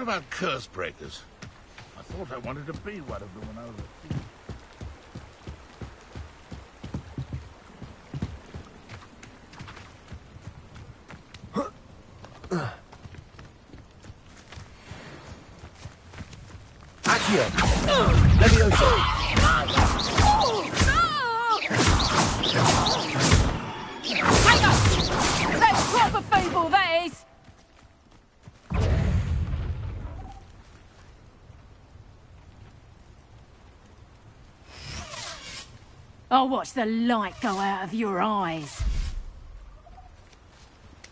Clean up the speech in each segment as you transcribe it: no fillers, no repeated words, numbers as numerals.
about curse breakers? I thought I wanted to be one of them when I was a kid. Accio! Levioso! Hang on! That's proper feeble, that is! I'll watch the light go out of your eyes.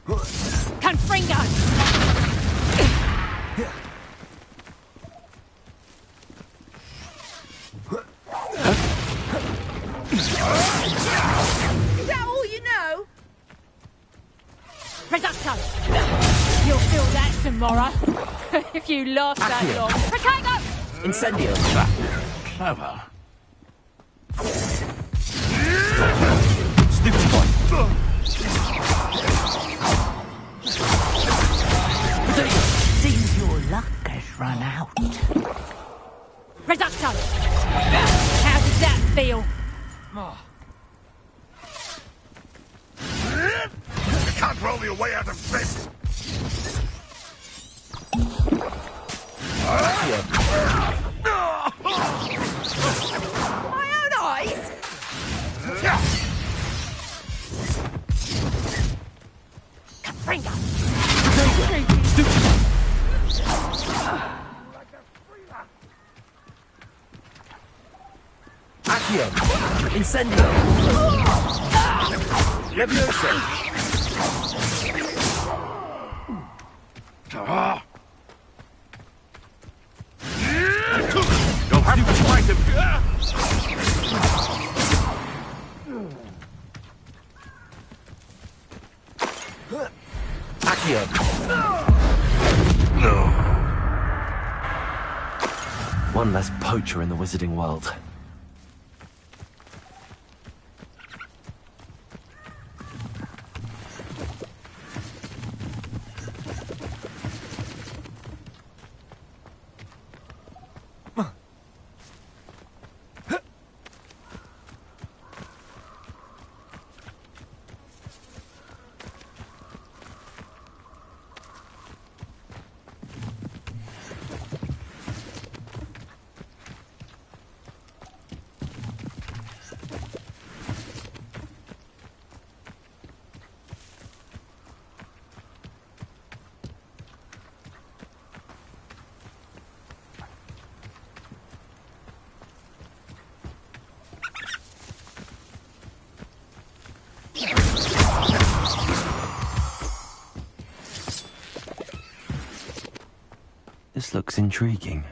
Confringo! Is that all you know? Reducto! You'll feel that tomorrow. If you last that Accio. long. Protego! Incendio! Clever. Stupid boy! Potato! Seems your luck has run out. Reducto! How does that feel? You can't roll your way out of this. My own eyes? Confringo! Stupid! Accio! Incendio! Levioso! You'll have to fight him. Accio! One less poacher in the wizarding world. This looks intriguing.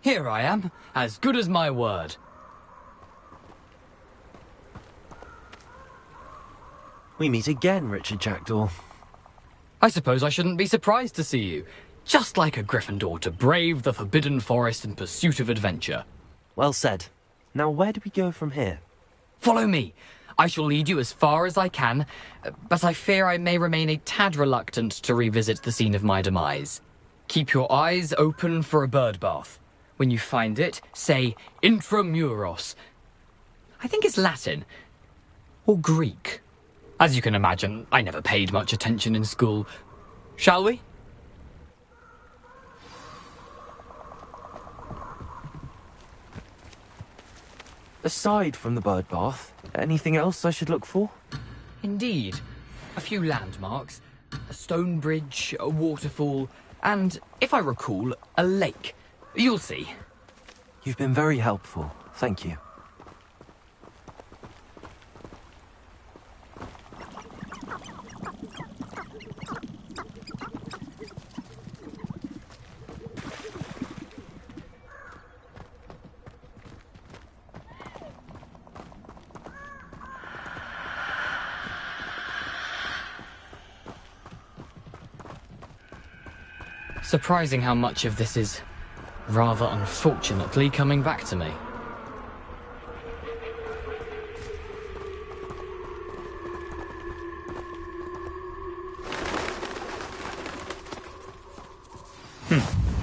Here I am, as good as my word. We meet again, Richard Jackdaw. I suppose I shouldn't be surprised to see you. Just like a Gryffindor to brave the Forbidden Forest in pursuit of adventure. Well said. Now where do we go from here? Follow me. I shall lead you as far as I can, but I fear I may remain a tad reluctant to revisit the scene of my demise. Keep your eyes open for a bird bath. When you find it, say intramuros. I think it's Latin. Or Greek. As you can imagine, I never paid much attention in school. Shall we? Aside from the bird bath, anything else I should look for? Indeed. A few landmarks. A stone bridge, a waterfall, and, if I recall, a lake. You'll see. You've been very helpful. Thank you. Surprising how much of this is, rather unfortunately, coming back to me.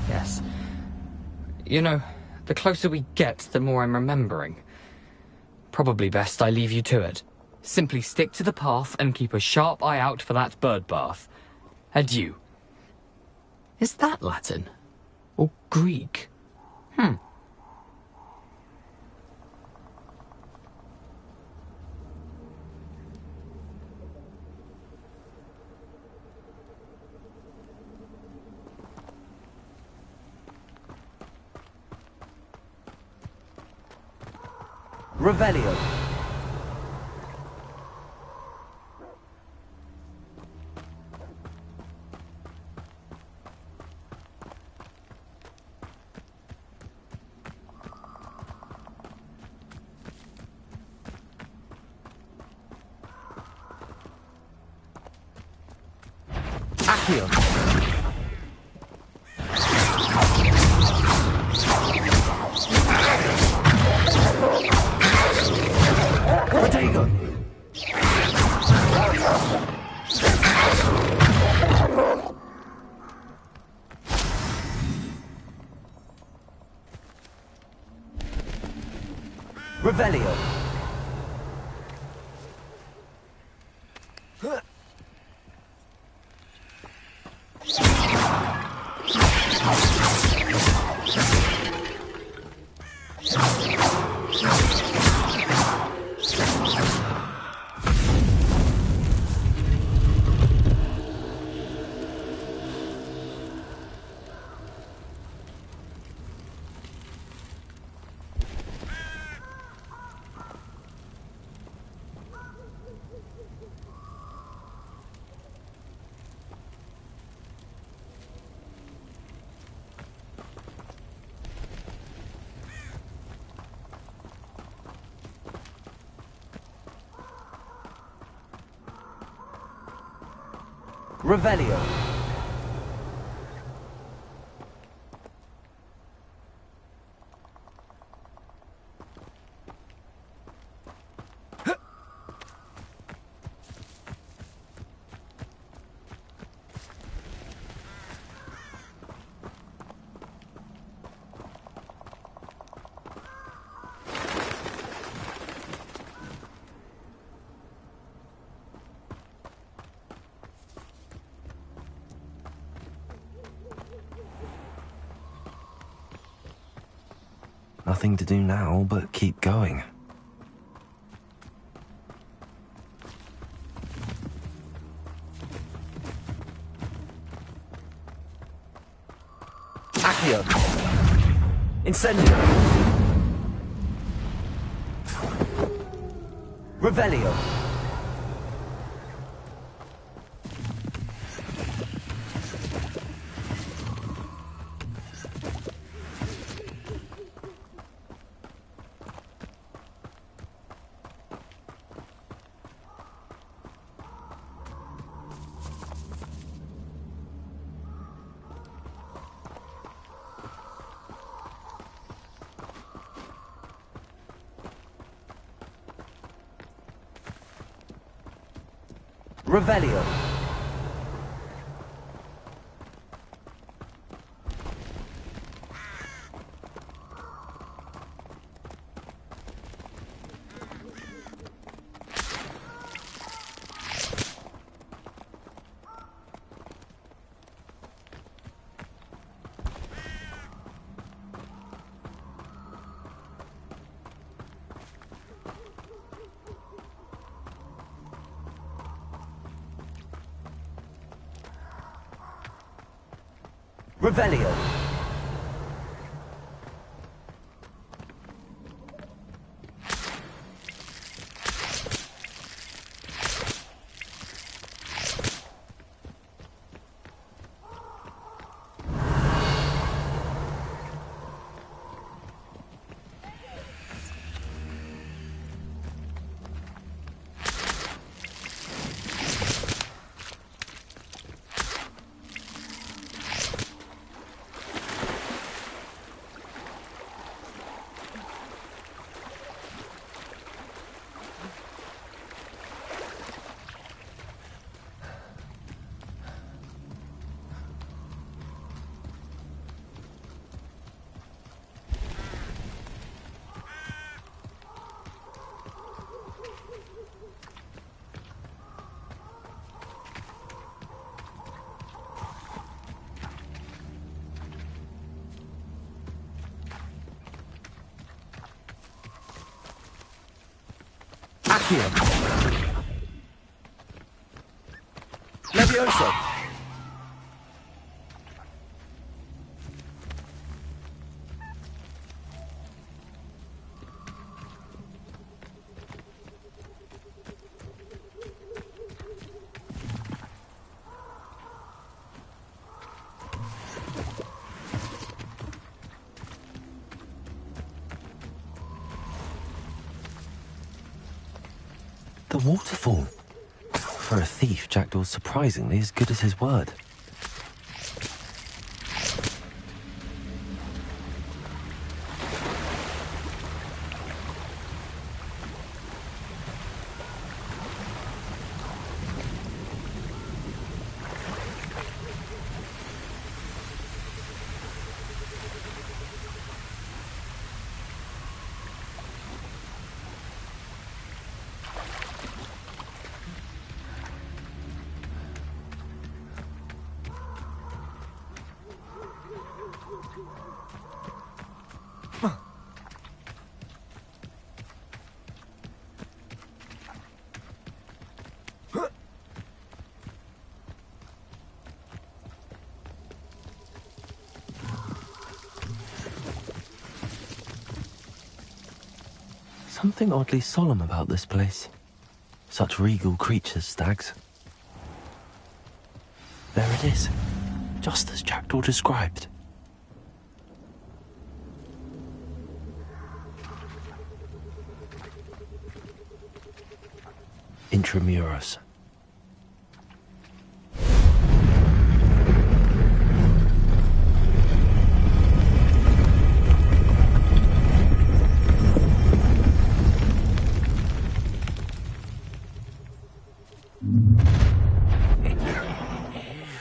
Yes. You know, the closer we get, the more I'm remembering. Probably best I leave you to it. Simply stick to the path and keep a sharp eye out for that bird bath. Adieu. Is that Latin? Or Greek? Revelio. Accio. Protego. Revelio. Revelio. Nothing to do now but keep going. Accio! Incendio! Revelio! Revelio. Revelio. Accio. Levioso. The waterfall. For a thief, Jackdaw's surprisingly as good as his word. Something oddly solemn about this place. Such regal creatures, stags. There it is, just as Jackdaw described. Intramuros.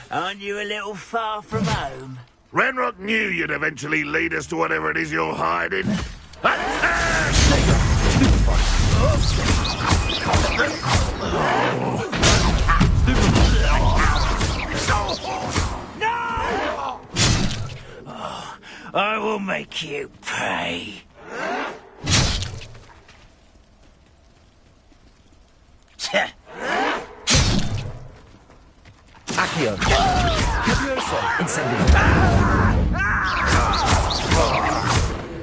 Aren't you a little far from home? Renrock knew you'd eventually lead us to whatever it is you're hiding. Attack! I will make you pay. Accio. Furioso. Incendio.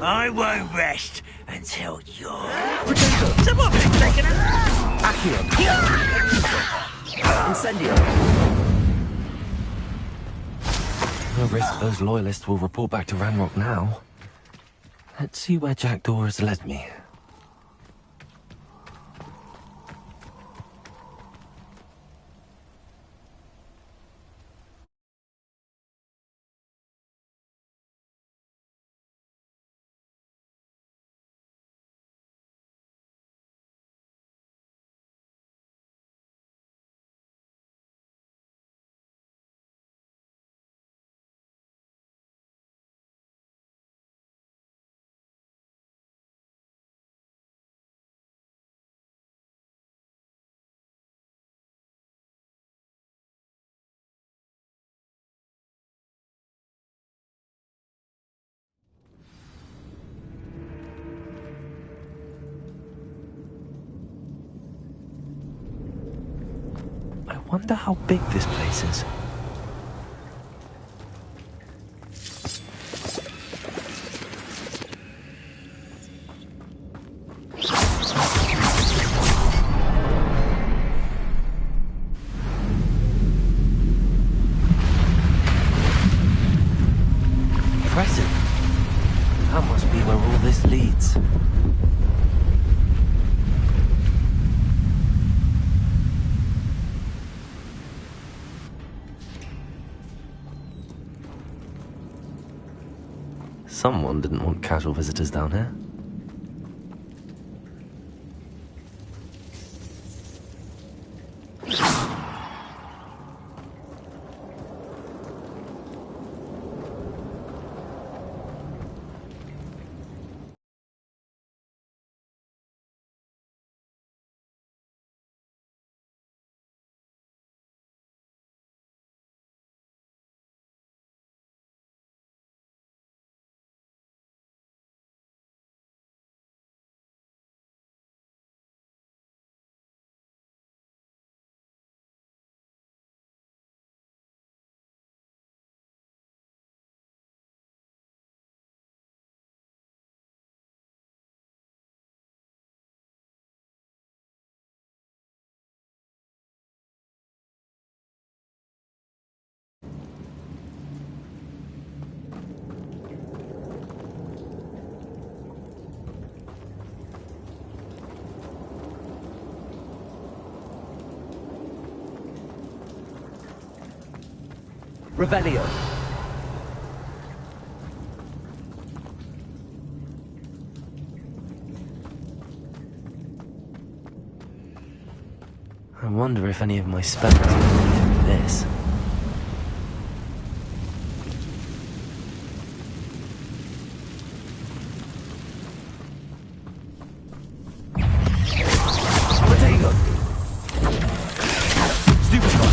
I won't rest until you're... Potato. Someone been taking it. Accio. Incendio. No risk those loyalists will report back to Ranrock now. Let's see where Jackdaw has led me. I wonder how big this place is. Impressive. That must be where all this leads. Someone didn't want casual visitors down here. Revelio. I wonder if any of my spells will do this. Potato. Stupefy.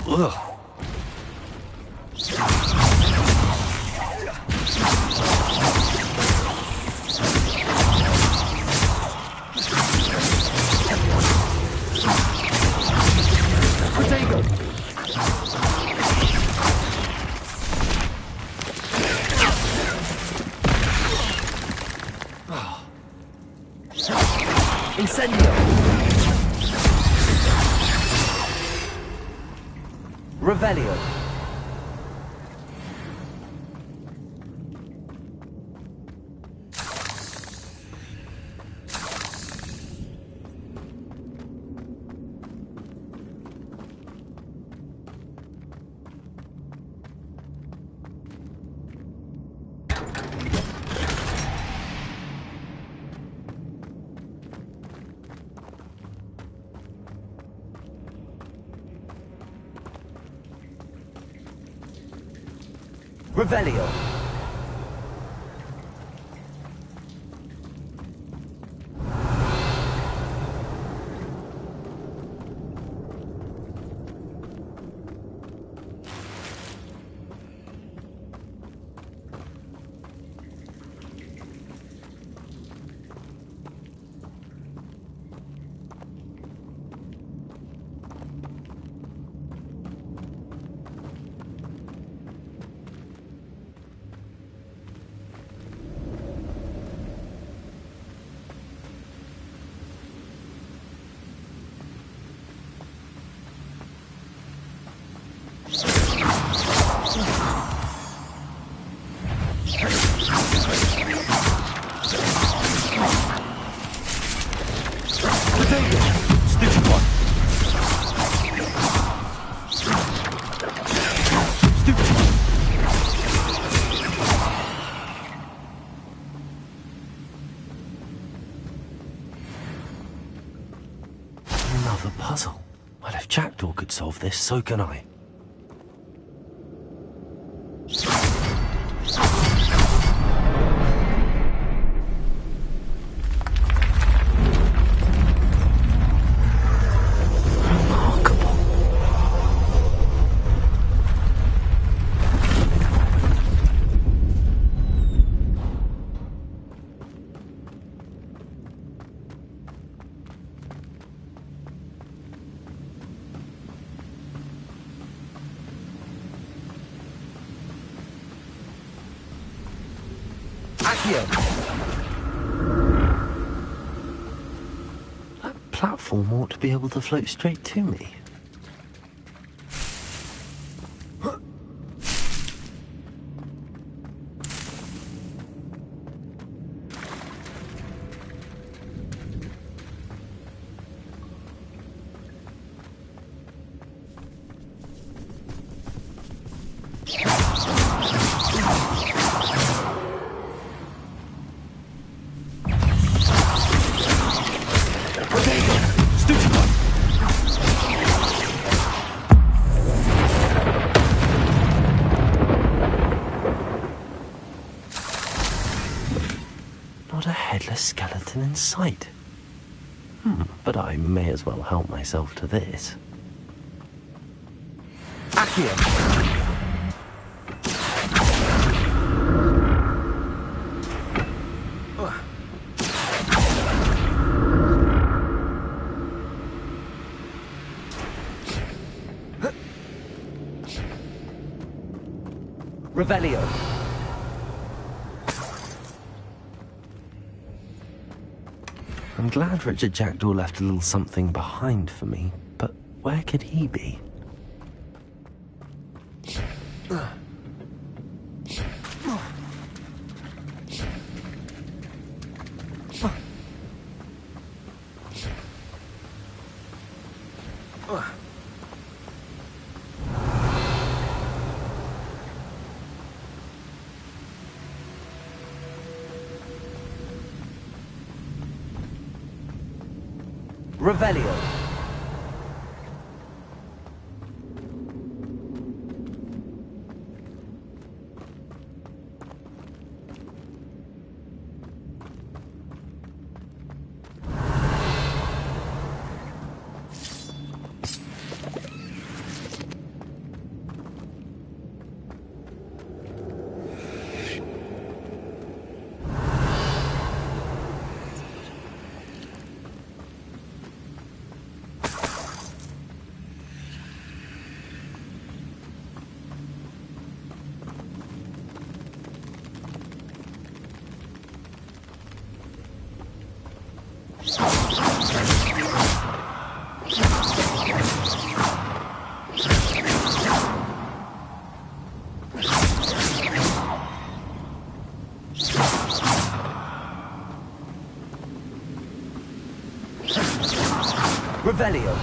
Ugh. Potato. Incendio. Revelio. Revelio. Stupid one. Stupid one. Another puzzle. Well, if Jackdaw could solve this, so can I. That platform ought to be able to float straight to me. Not a headless skeleton in sight. But I may as well help myself to this. Accio! Revelio. I'm glad Richard Jackdaw left a little something behind for me, but where could he be? Revelio. Revelio.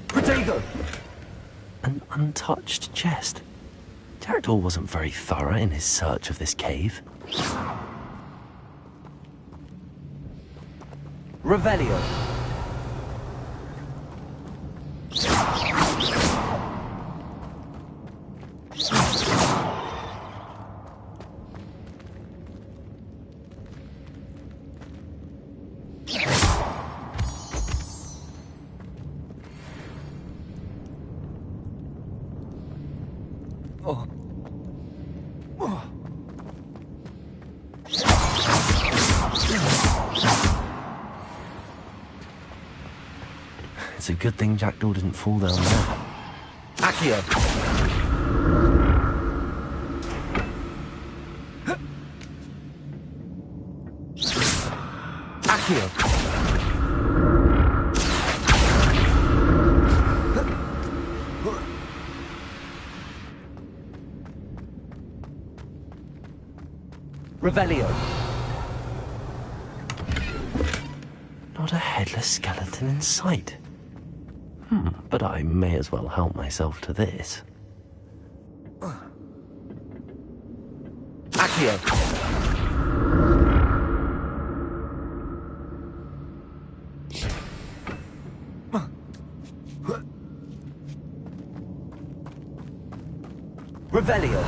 Protego! An untouched chest. Jackdaw wasn't very thorough in his search of this cave. Revelio. It's a good thing Jackdaw didn't fall down there. Accio! Accio! Revelio. Not a headless skeleton in sight. But I may as well help myself to this. Accio! Revelio.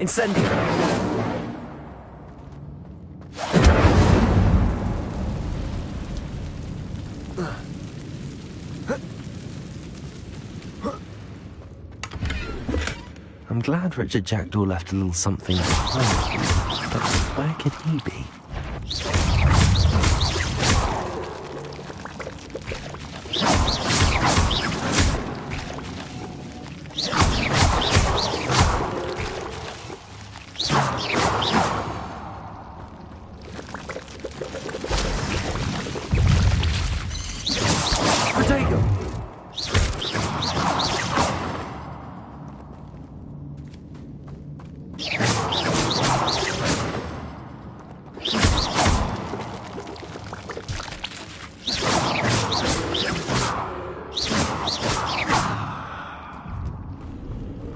Incendio. I'm glad Richard Jackdaw left a little something behind. But where could he be?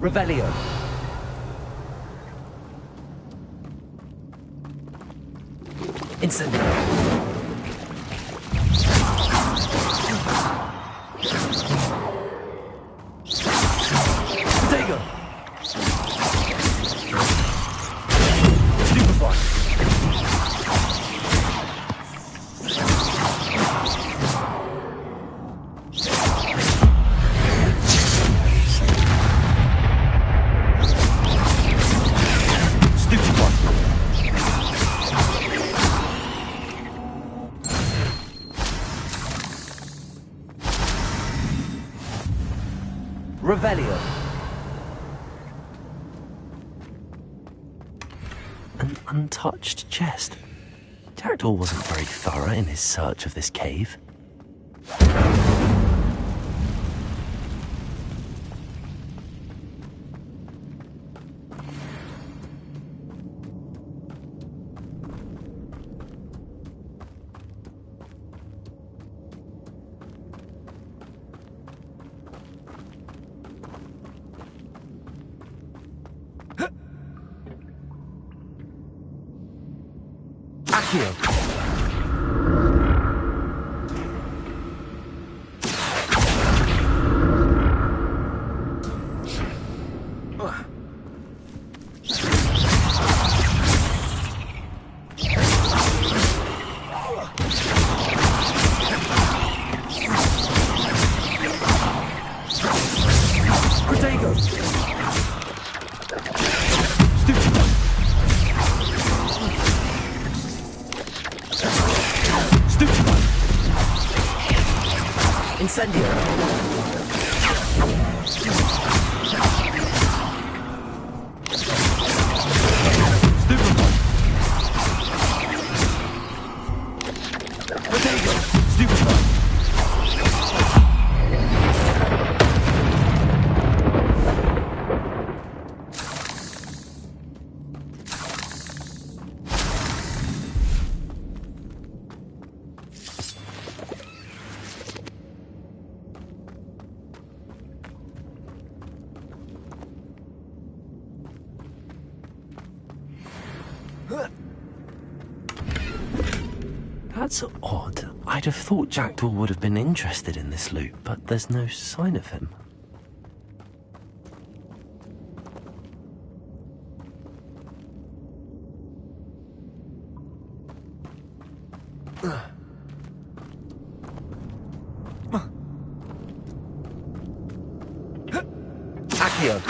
Revelio. Incendio. Protego. Stupefy. Revelio. An untouched chest. Jackdaw wasn't very thorough in his search of this cave. Accio. Protego. Stupefy. Incendio. That's odd. I'd have thought Jackdaw would have been interested in this loot, but there's no sign of him. Accio!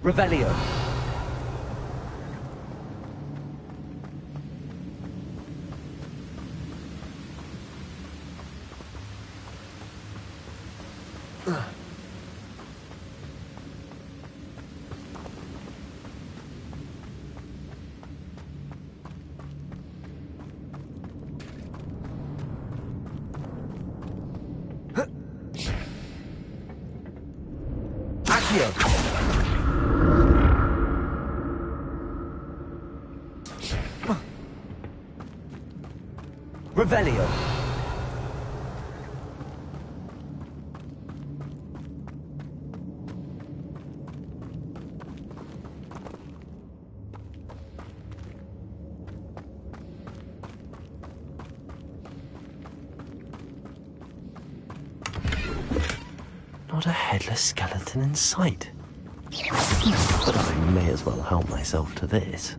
Revelio. Accio. Revelio. Not a headless skeleton in sight. But I may as well help myself to this.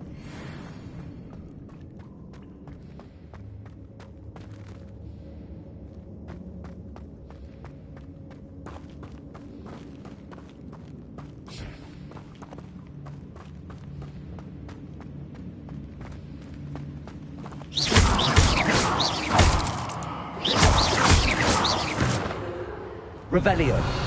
Revelio.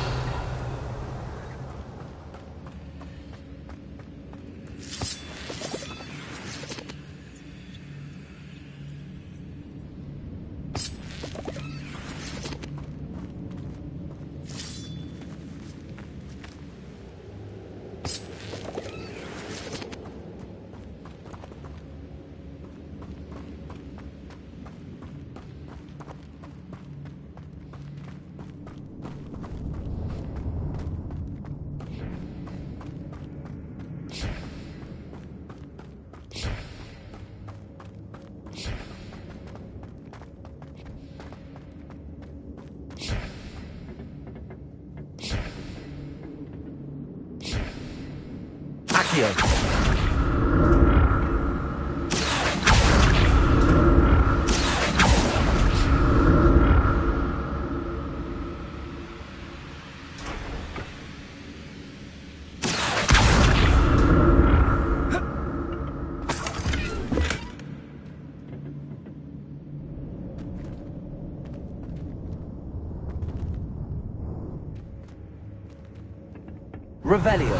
Accio. Revelio.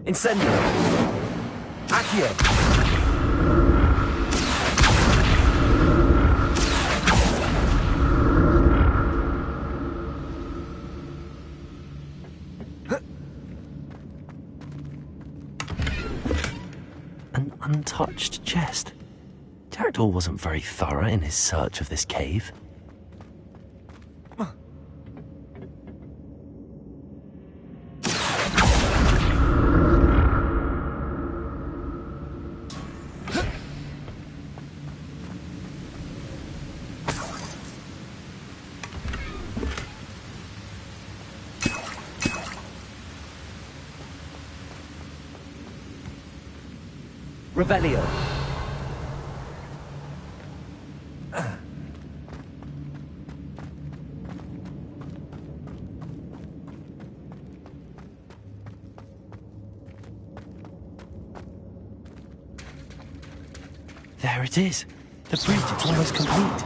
Incendio. Accio. An untouched chest. Jackdaw wasn't very thorough in his search of this cave. Revelio. There it is. The bridge is almost complete.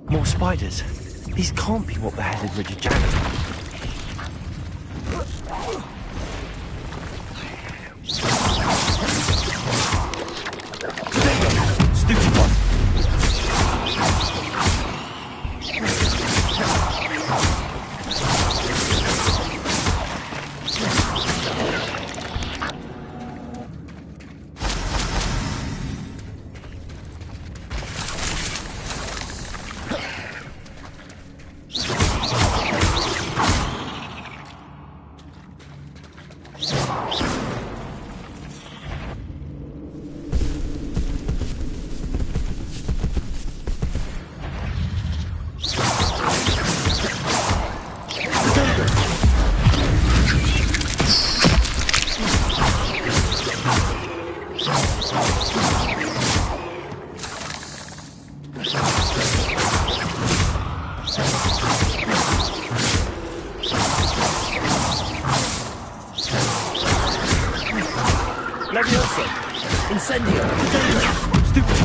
More spiders. These can't be what beheaded Richard Jackson. Stupid one. Levioso! Incendio! Danger! Stupid!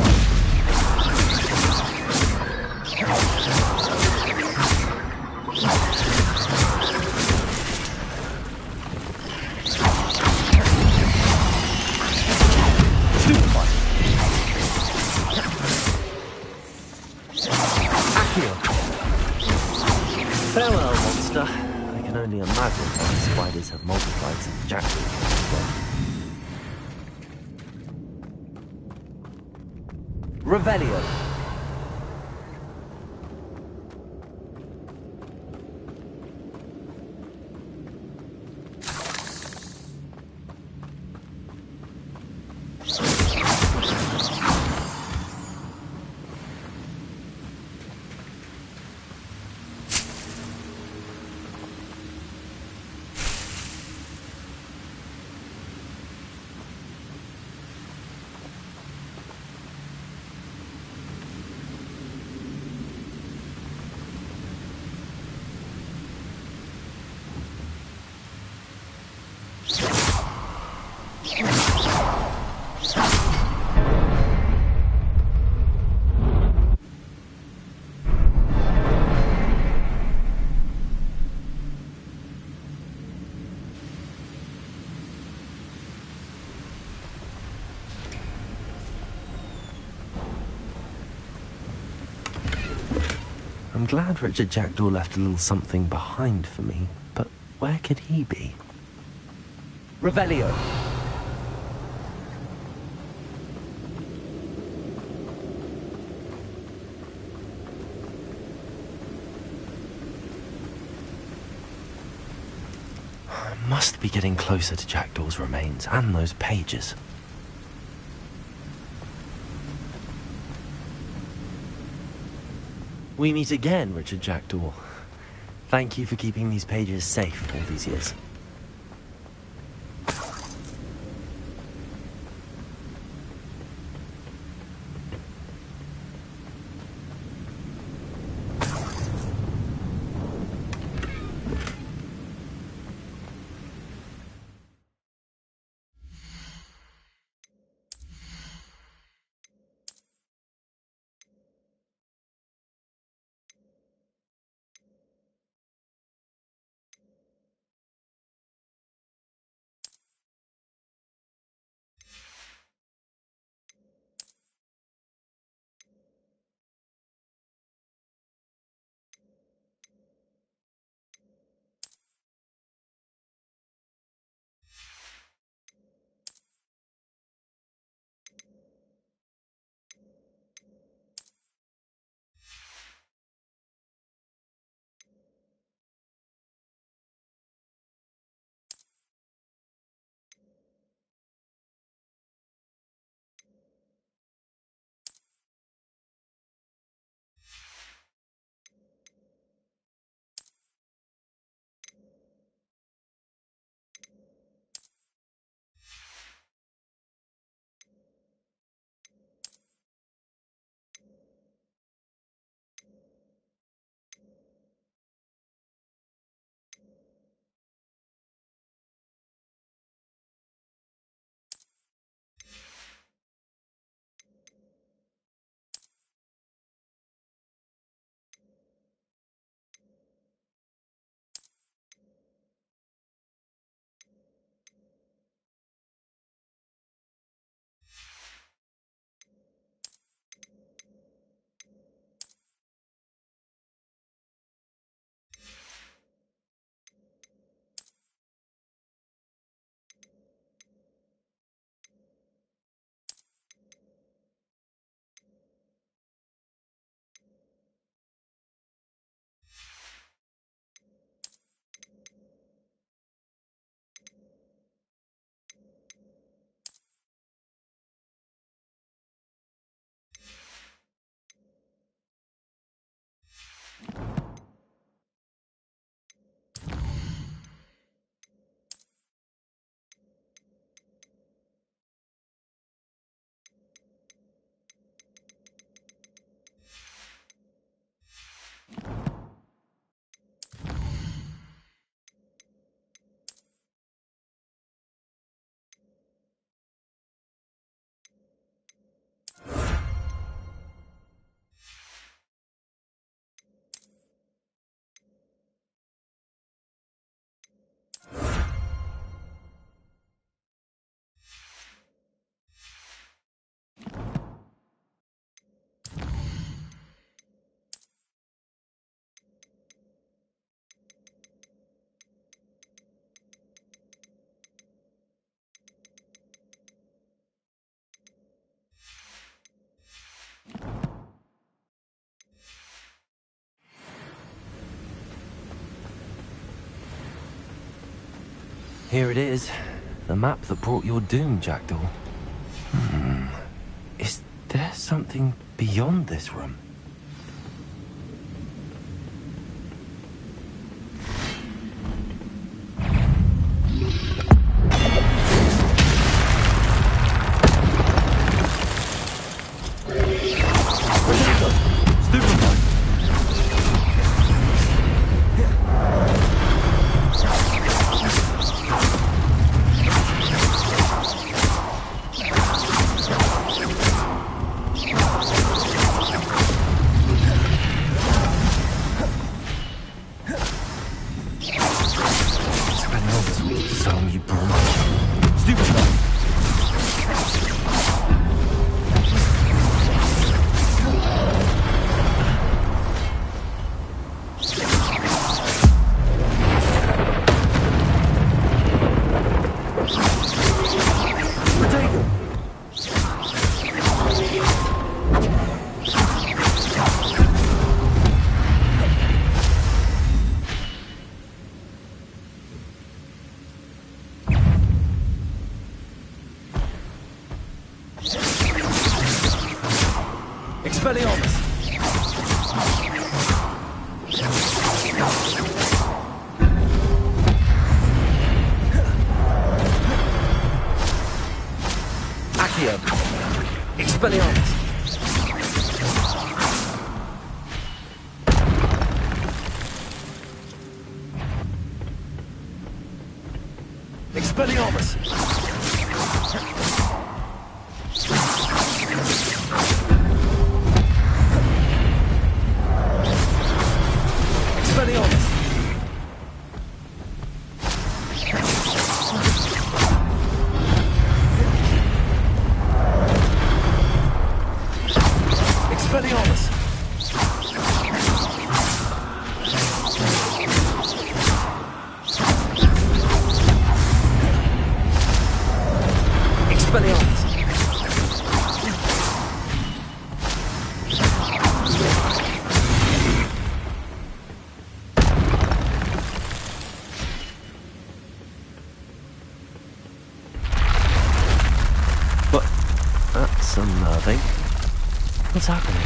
Farewell, monster. I can only imagine how the spiders have multiplied since Jackdaw. Revelio. I'm glad Richard Jackdaw left a little something behind for me, but where could he be? Revelio. I must be getting closer to Jackdaw's remains and those pages. We meet again, Richard Jackdaw. Thank you for keeping these pages safe all these years. Here it is. The map that brought your doom, Jackdaw. Is there something beyond this room? What's happening?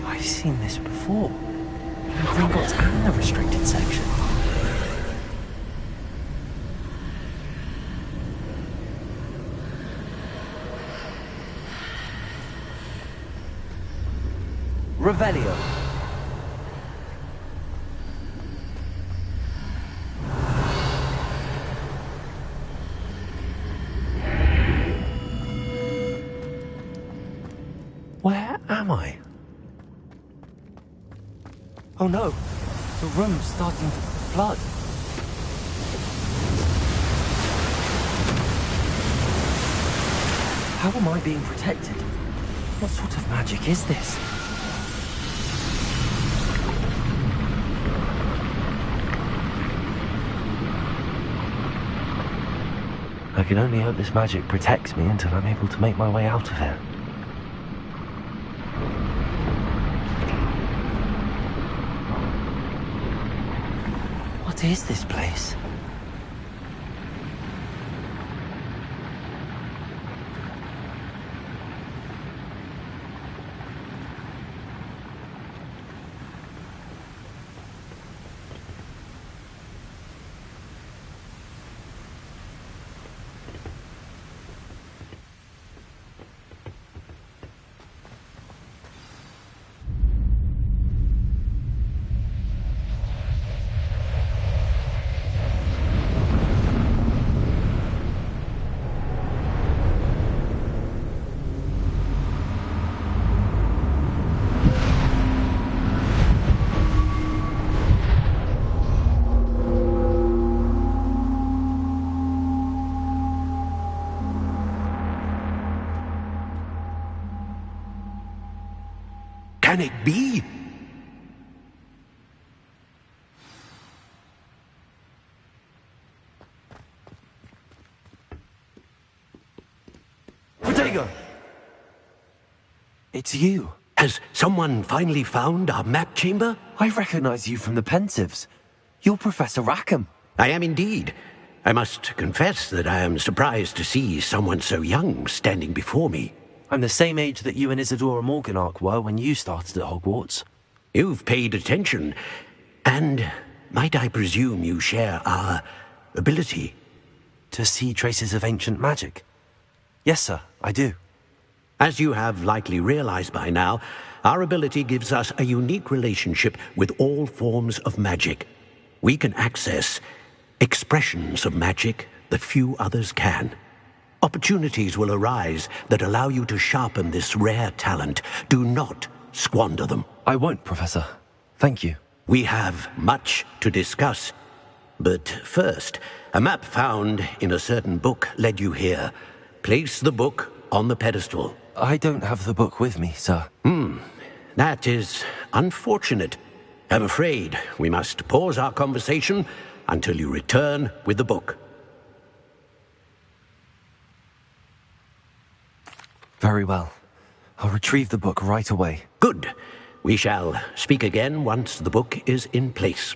I've seen this before. In Gringotts and the restricted section. Revelio. Where am I? Oh no, the room's starting to flood. How am I being protected? What sort of magic is this? I can only hope this magic protects me until I'm able to make my way out of here. What is this place? Can it be? Ortega! It's you. Has someone finally found our map chamber? I recognize you from the Pensieves. You're Professor Rackham. I am indeed. I must confess that I am surprised to see someone so young standing before me. I'm the same age that you and Isadora Morganach were when you started at Hogwarts. You've paid attention, and might I presume you share our ability? To see traces of ancient magic? Yes, sir, I do. As you have likely realized by now, our ability gives us a unique relationship with all forms of magic. We can access expressions of magic that few others can. Opportunities will arise that allow you to sharpen this rare talent. Do not squander them. I won't, Professor. Thank you. We have much to discuss. But first, a map found in a certain book led you here. Place the book on the pedestal. I don't have the book with me, sir. That is unfortunate. I'm afraid we must pause our conversation until you return with the book. Very well. I'll retrieve the book right away. Good. We shall speak again once the book is in place.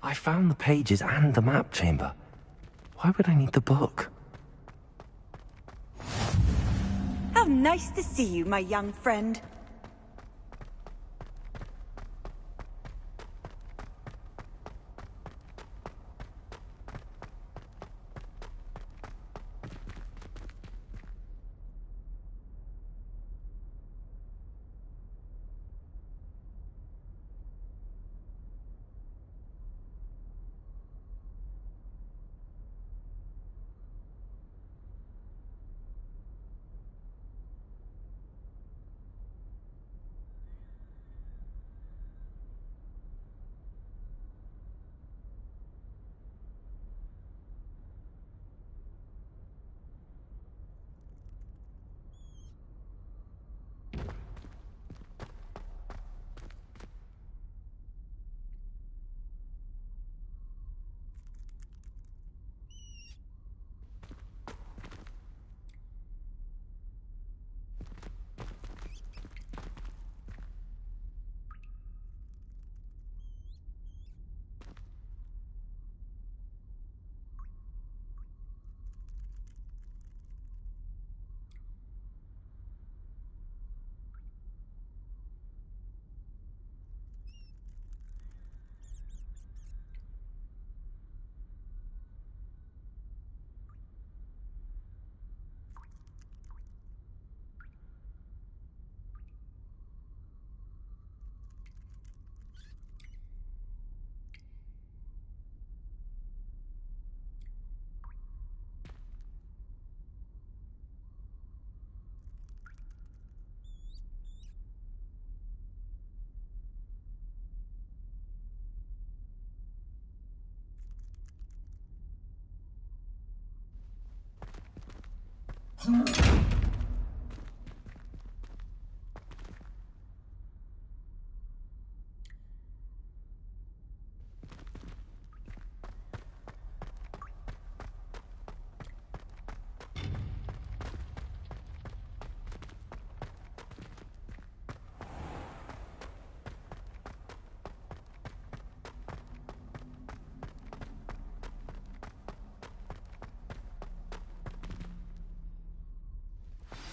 I found the pages and the map chamber. Why would I need the book? How nice to see you, my young friend.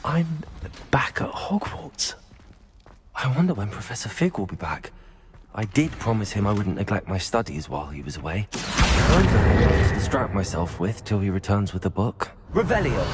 I'm back at Hogwarts. I wonder when Professor Fig will be back. I did promise him I wouldn't neglect my studies while he was away. I've got enough to distract myself with till he returns with the book. Revelio.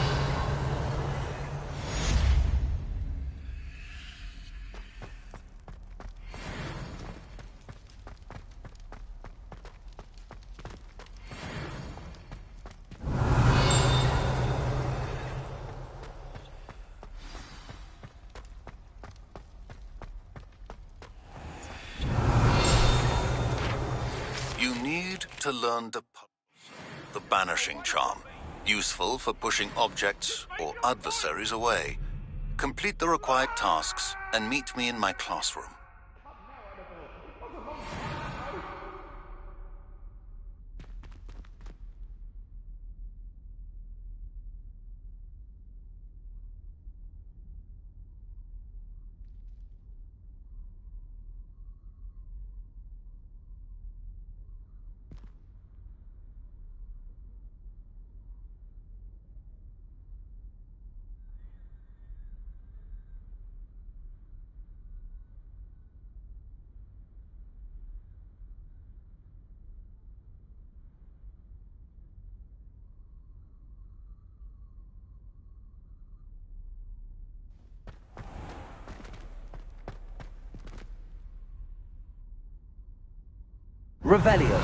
You need to learn the banishing charm, useful for pushing objects or adversaries away. Complete the required tasks and meet me in my classroom. Revelio.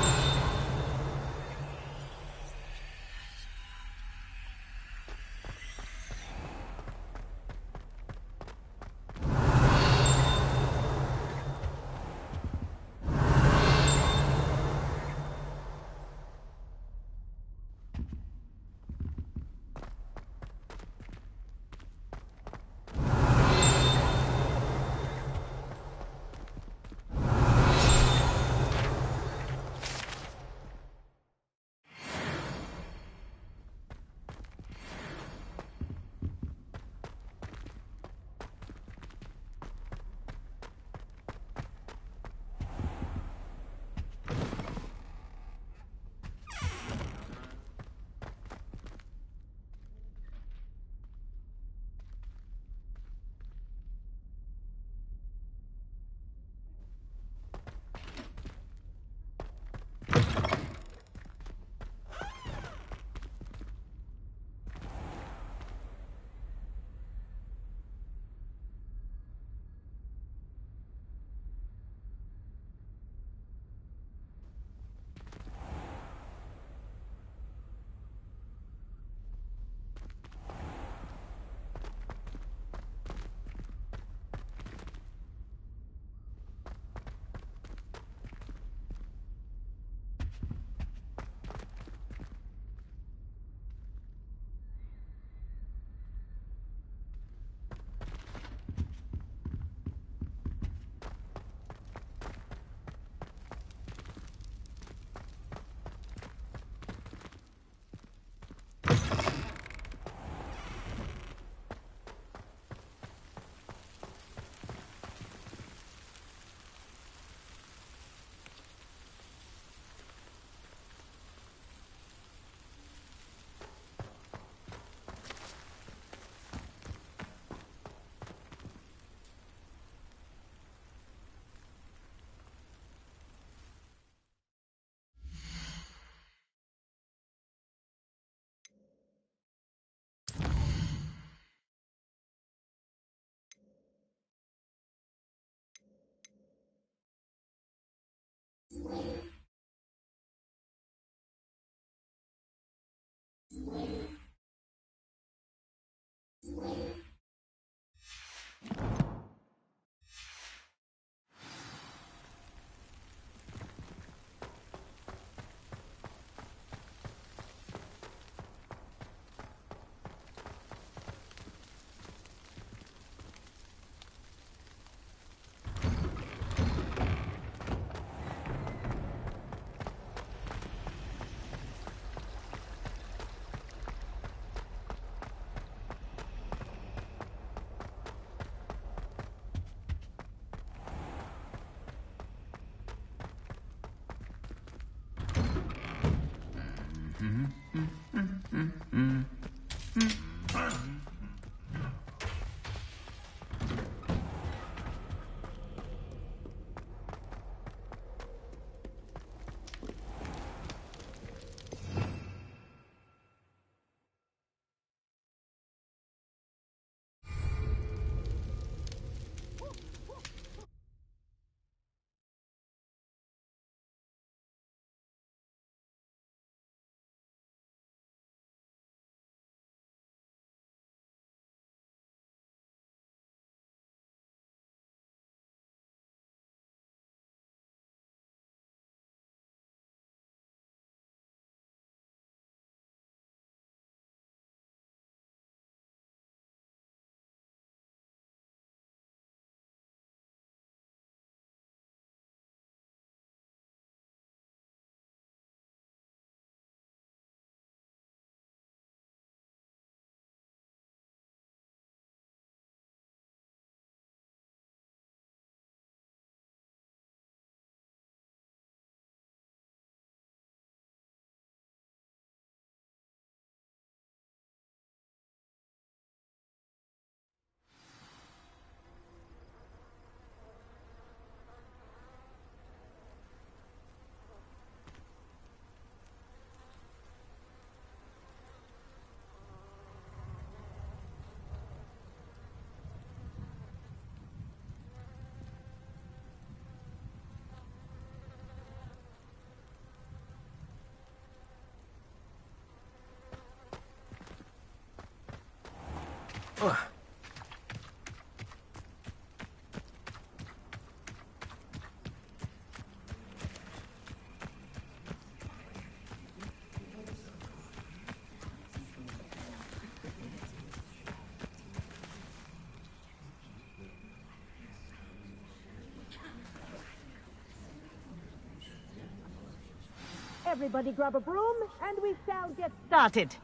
Everybody grab a broom, and we shall get started.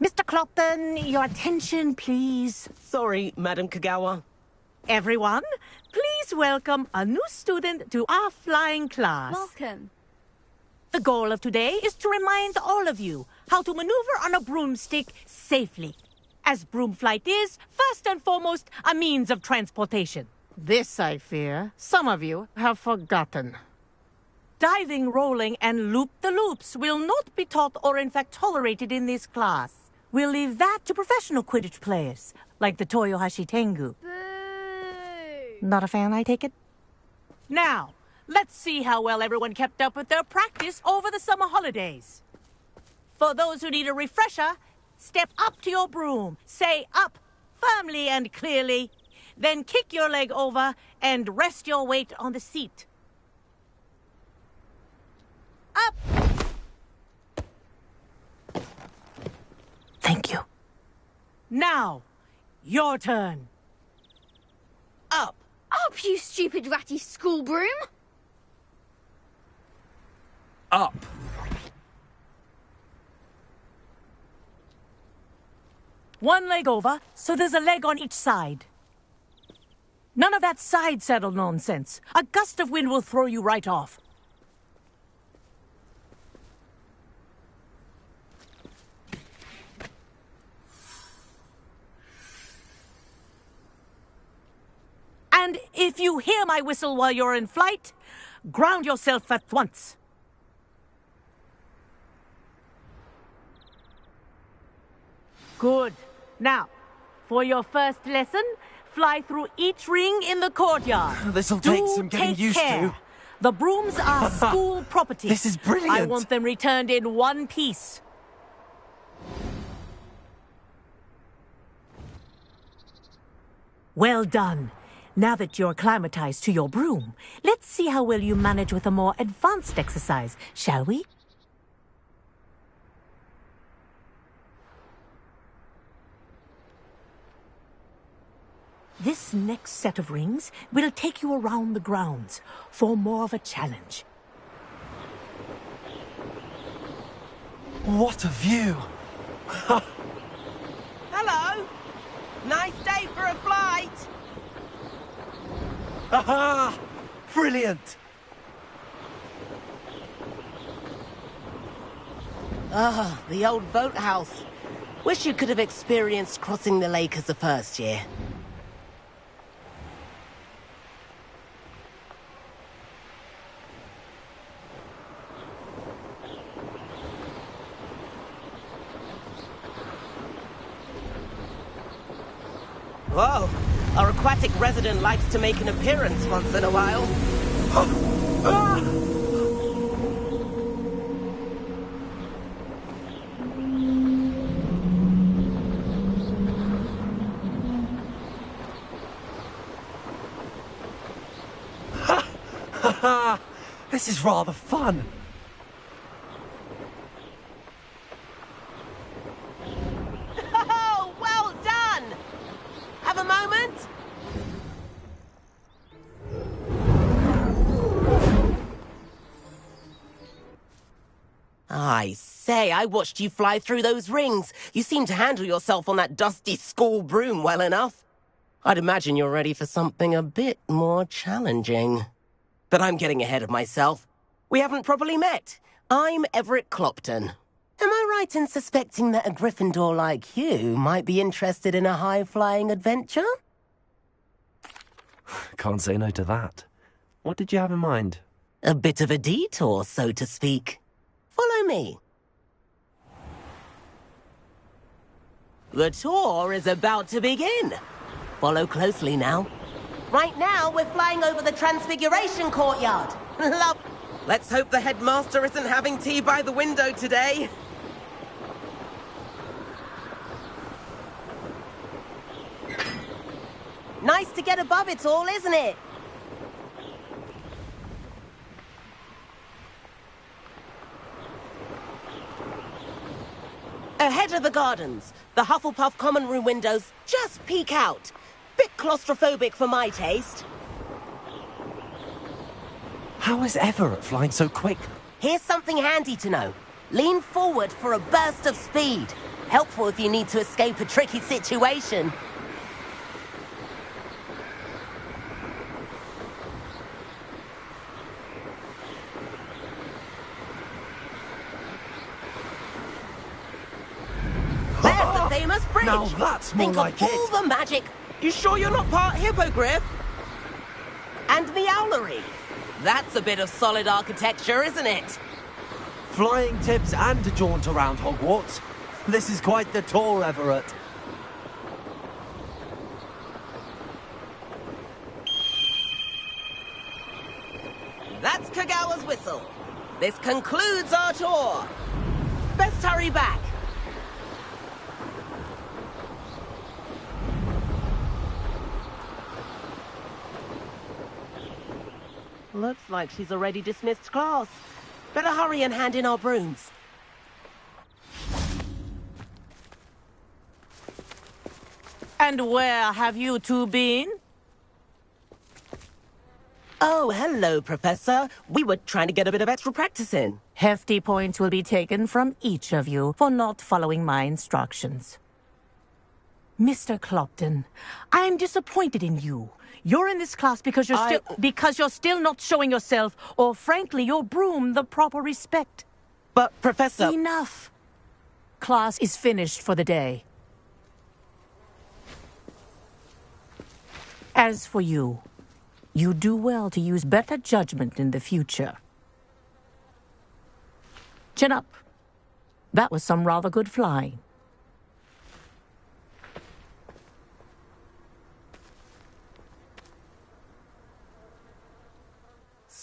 Mr. Clopton, your attention, please. Sorry, Madam Kagawa. Everyone, please welcome a new student to our flying class. Welcome. The goal of today is to remind all of you how to maneuver on a broomstick safely. As broom flight is, first and foremost, a means of transportation. This, I fear, some of you have forgotten. Diving, rolling, and loop-the-loops will not be taught or in fact tolerated in this class. We'll leave that to professional Quidditch players, like the Toyohashi Tengu. Boo! Not a fan, I take it? Now, let's see how well everyone kept up with their practice over the summer holidays. For those who need a refresher, step up to your broom, say up firmly and clearly, then kick your leg over and rest your weight on the seat. Up! Thank you. Now, your turn. Up. Up, you stupid ratty school broom! Up. One leg over, so there's a leg on each side. None of that side saddle nonsense. A gust of wind will throw you right off. And if you hear my whistle while you're in flight, ground yourself at once. Good. Now, for your first lesson, fly through each ring in the courtyard. This'll take some getting used to. The brooms are school property. This is brilliant. I want them returned in one piece. Well done. Now that you're acclimatized to your broom, let's see how well you manage with a more advanced exercise, shall we? This next set of rings will take you around the grounds for more of a challenge. What a view! Hello. Nice day for a flight. Aha! Brilliant! Ah, the old boathouse. Wish you could have experienced crossing the lake as a first year. Whoa, our aquatic resident likes to make an appearance once in a while. This is rather fun. Oh, well done! Have a moment? I say, I watched you fly through those rings. You seem to handle yourself on that dusty school broom well enough. I'd imagine you're ready for something a bit more challenging. But I'm getting ahead of myself. We haven't properly met. I'm Everett Clopton. Am I right in suspecting that a Gryffindor like you might be interested in a high-flying adventure? Can't say no to that. What did you have in mind? A bit of a detour, so to speak. Follow me. The tour is about to begin. Follow closely now. Right now, we're flying over the Transfiguration Courtyard. Love. Let's hope the headmaster isn't having tea by the window today. Nice to get above it all, isn't it? Ahead of the gardens, the Hufflepuff common room windows just peek out. Bit claustrophobic for my taste. How is Everett flying so quick? Here's something handy to know. Lean forward for a burst of speed. Helpful if you need to escape a tricky situation. There's the famous bridge. Now that's more Think like of all the magic. You sure you're not part hippogriff? And the owlery. That's a bit of solid architecture, isn't it? Flying tips and a jaunt around Hogwarts. This is quite the tour, Everett. That's Kagawa's whistle. This concludes our tour. Best hurry back. Looks like she's already dismissed class. Better hurry and hand in our brooms. And where have you two been? Oh, hello, Professor. We were trying to get a bit of extra practice in. Hefty points will be taken from each of you for not following my instructions. Mr. Clopton, I am disappointed in you. You're in this class because you're still not showing yourself, or frankly, your broom the proper respect. But, Professor... Enough. Class is finished for the day. As for you, you do well to use better judgment in the future. Chin up. That was some rather good flying.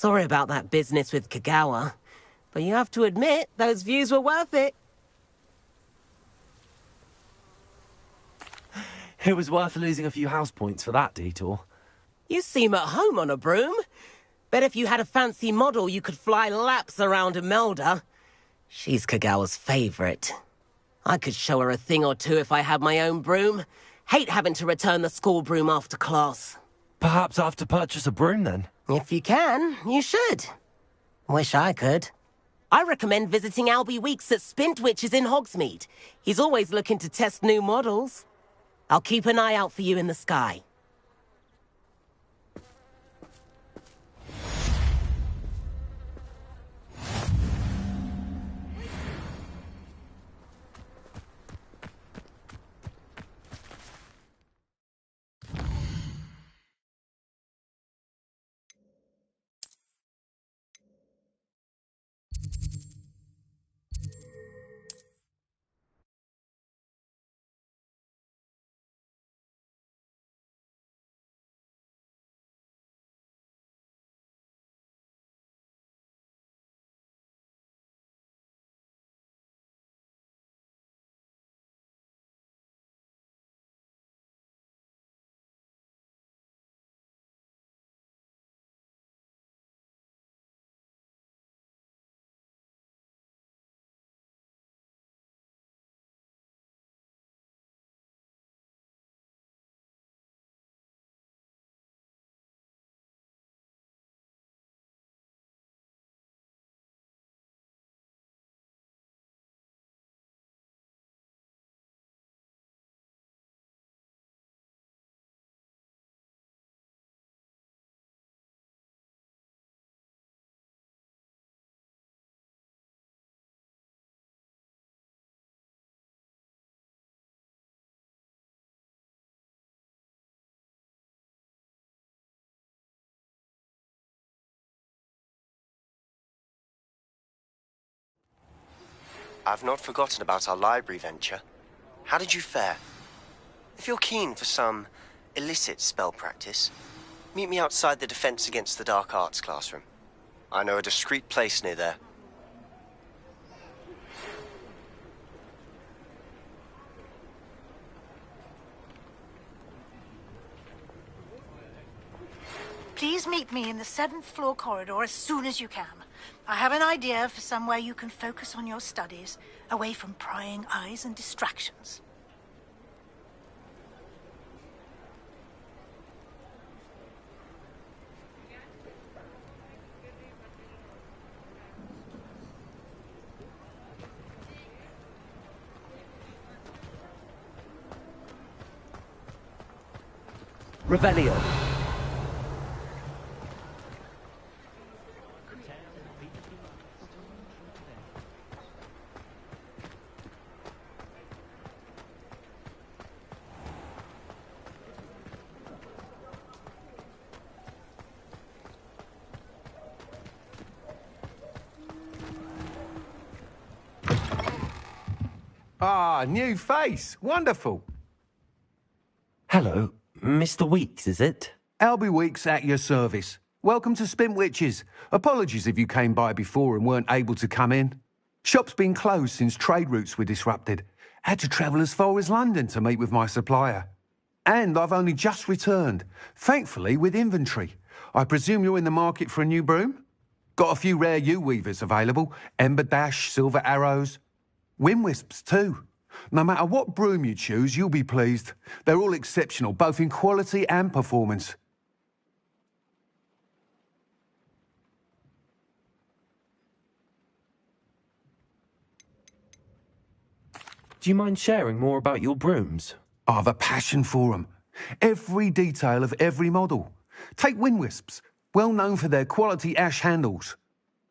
Sorry about that business with Kagawa, but you have to admit, those views were worth it. It was worth losing a few house points for that detour. You seem at home on a broom. Bet if you had a fancy model, you could fly laps around Imelda. She's Kagawa's favorite. I could show her a thing or two if I had my own broom. Hate having to return the school broom after class. Perhaps I have to purchase a broom then? If you can, you should. Wish I could. I recommend visiting Albie Weeks at Spintwitches in Hogsmeade. He's always looking to test new models. I'll keep an eye out for you in the sky. I've not forgotten about our library venture. How did you fare? If you're keen for some illicit spell practice, meet me outside the Defense Against the Dark Arts classroom. I know a discreet place near there. Please meet me in the 7th floor corridor as soon as you can. I have an idea for somewhere you can focus on your studies, away from prying eyes and distractions. Revelio. Ah, new face. Wonderful. Hello, Mr. Weeks, is it? Albie Weeks at your service. Welcome to Spintwitches. Apologies if you came by before and weren't able to come in. Shop's been closed since trade routes were disrupted. Had to travel as far as London to meet with my supplier. And I've only just returned, thankfully with inventory. I presume you're in the market for a new broom? Got a few rare U-weavers available. Ember Dash, Silver Arrows. Wind Wisps too. No matter what broom you choose, you'll be pleased. They're all exceptional, both in quality and performance. Do you mind sharing more about your brooms? I've a passion for them. Every detail of every model. Take Wind Wisps, well known for their quality ash handles.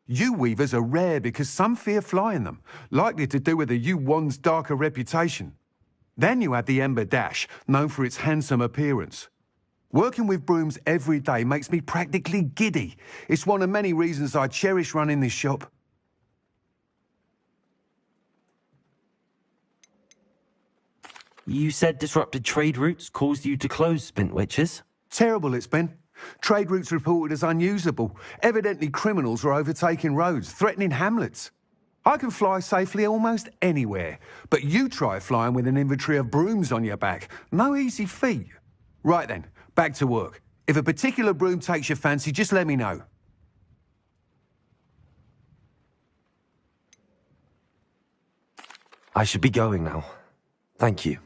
U-weavers are rare because some fear flying them, likely to do with the U-wand's darker reputation. Then you have the Ember Dash, known for its handsome appearance. Working with brooms every day makes me practically giddy. It's one of many reasons I cherish running this shop. You said disrupted trade routes caused you to close Spintwitches? Terrible it's been. Trade routes reported as unusable. Evidently criminals are overtaking roads, threatening hamlets. I can fly safely almost anywhere, but you try flying with an inventory of brooms on your back. No easy feat. Right then, back to work. If a particular broom takes your fancy, just let me know. I should be going now. Thank you.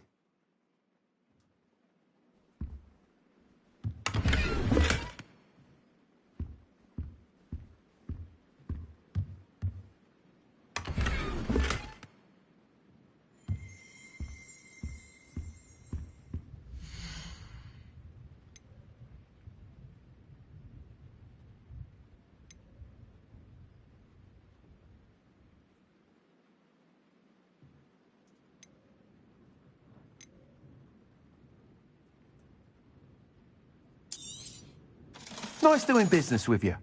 Nice doing business with you.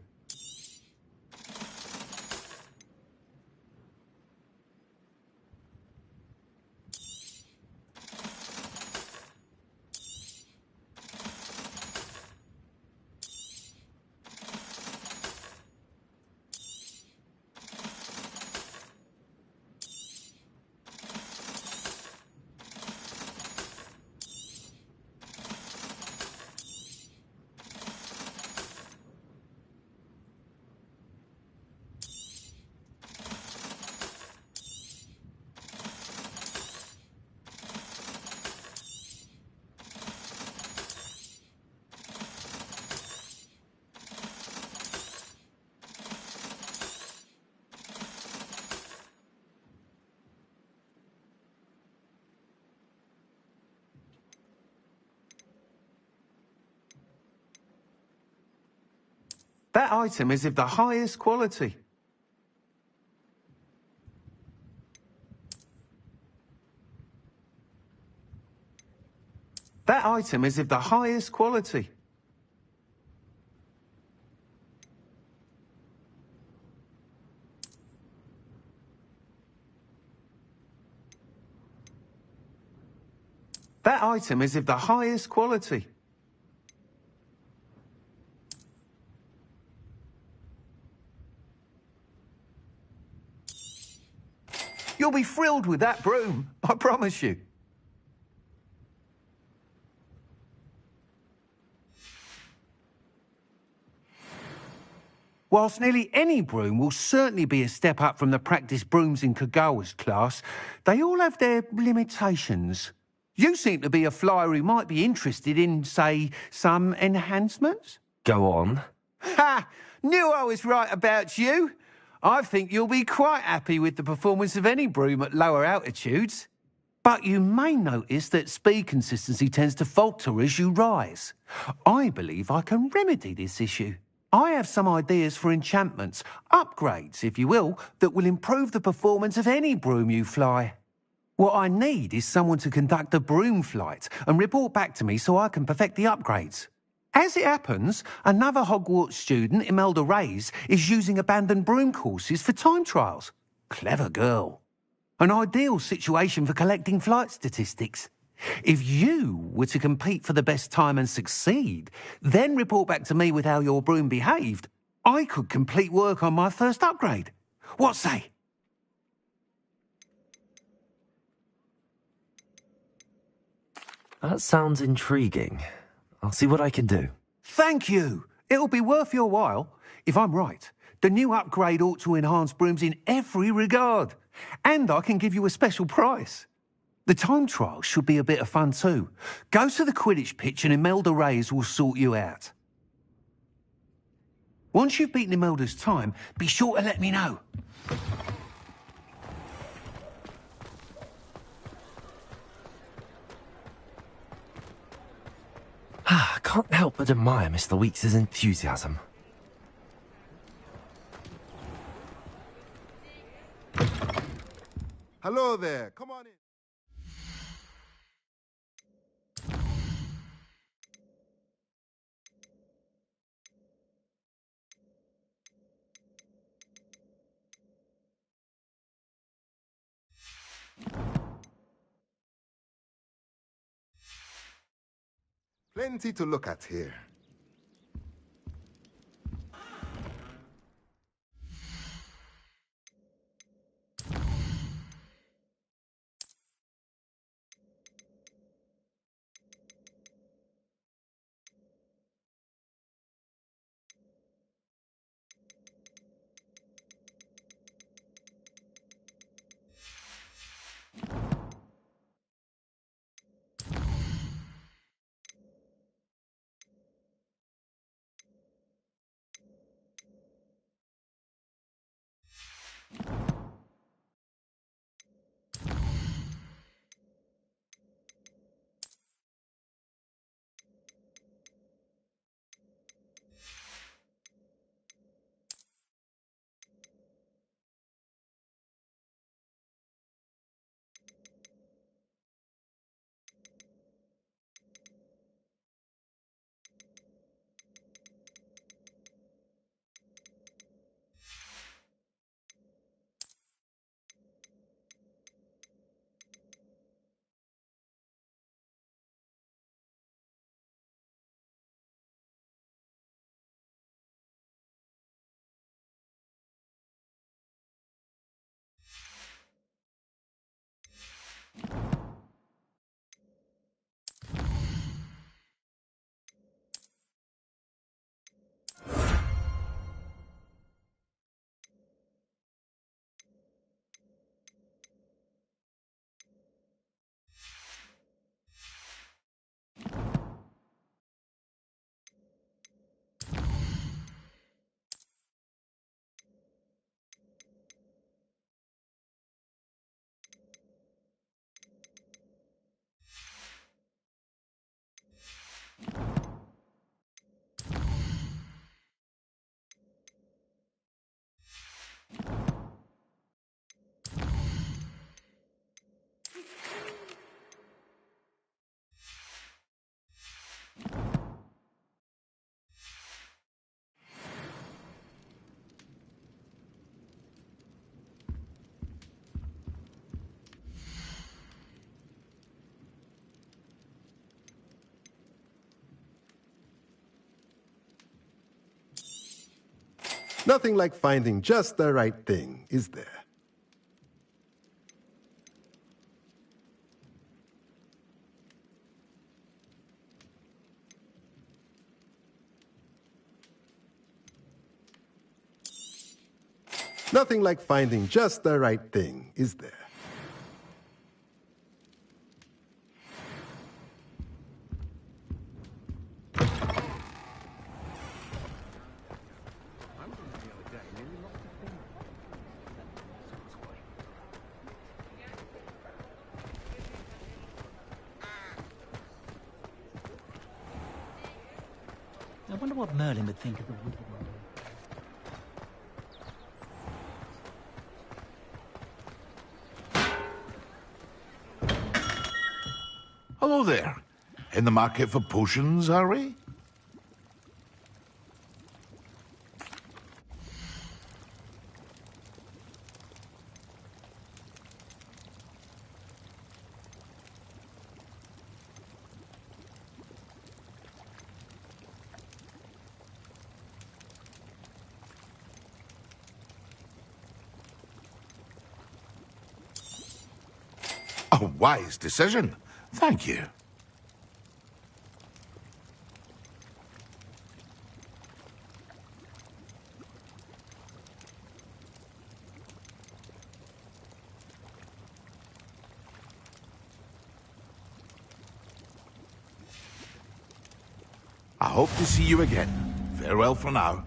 That item is of the highest quality. That item is of the highest quality. That item is of the highest quality. You'll be thrilled with that broom, I promise you. Whilst nearly any broom will certainly be a step up from the practice brooms in Kagawa's class, they all have their limitations. You seem to be a flyer who might be interested in, say, some enhancements? Go on. Ha! Knew I was right about you. I think you'll be quite happy with the performance of any broom at lower altitudes. But you may notice that speed consistency tends to falter as you rise. I believe I can remedy this issue. I have some ideas for enchantments, upgrades, if you will, that will improve the performance of any broom you fly. What I need is someone to conduct a broom flight and report back to me so I can perfect the upgrades. As it happens, another Hogwarts student, Imelda Reyes, is using abandoned broom courses for time trials. Clever girl. An ideal situation for collecting flight statistics. If you were to compete for the best time and succeed, then report back to me with how your broom behaved, I could complete work on my first upgrade. What say? That sounds intriguing. I'll see what I can do. Thank you. It'll be worth your while. If I'm right, the new upgrade ought to enhance brooms in every regard. And I can give you a special price. The time trial should be a bit of fun too. Go to the Quidditch pitch and Imelda Reyes will sort you out. Once you've beaten Imelda's time, be sure to let me know. I can't help but admire Mr. Weeks' enthusiasm. Hello there. Come on in. Plenty to look at here. Nothing like finding just the right thing, is there? Nothing like finding just the right thing, is there? I wonder what Merlin would think of the wicked one. Hello there. In the market for potions, are we? A wise decision. Thank you. I hope to see you again. Farewell for now.